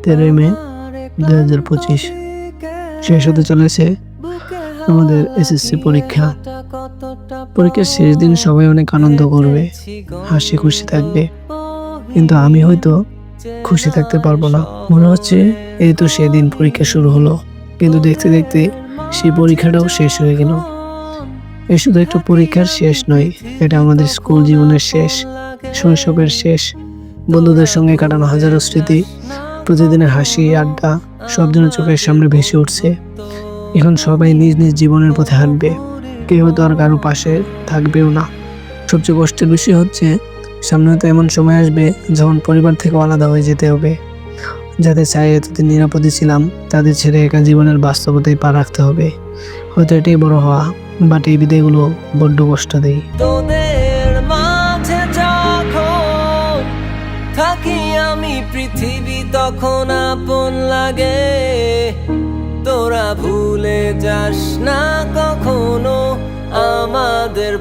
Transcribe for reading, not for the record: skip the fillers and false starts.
13 মে 2025 শেষ হতে চলেছে আমাদের এসএসসি পরীক্ষা। পরীক্ষার শেষ দিন সবাই অনেক আনন্দ করবে, হাসি খুশি থাকবে, কিন্তু আমি হয়তো খুশি থাকতে পারবো না। মনে হচ্ছে এই তো সেদিন পরীক্ষা শুরু হলো, কিন্তু দেখতে দেখতে সেই পরীক্ষাটাও শেষ হয়ে গেল। এই শুধু একটা পরীক্ষার শেষ নয়, এটা আমাদের স্কুল জীবনের শেষ, শৈশবের শেষ, বন্ধুদের সঙ্গে কাটানো হাজারো স্মৃতি, প্রতিদিনের হাসি আড্ডা সব যেন চোখের সামনে ভেসে উঠছে। এখন সবাই নিজ নিজ জীবনের পথে হাঁটবে, কেউ হয়তো আর কারো পাশে থাকবেও না। সবচেয়ে কষ্টের বিষয় হচ্ছে সামনে হয়তো এমন সময় আসবে যখন পরিবার থেকে আলাদা হয়ে যেতে হবে। যাদের চাই এতদিন নিরাপদে ছিলাম, তাদের ছেড়ে একা জীবনের বাস্তবতায় পা রাখতে হবে। হয়তো এটাই বড় হওয়া, বাট এই বিদায়গুলো বড্ড কষ্ট দেয়। তোদের মাঝে যখন থাকি আমি, পৃথিবী তখন আপন লাগে। তোরা ভুলে যাস না কখনো আমাদের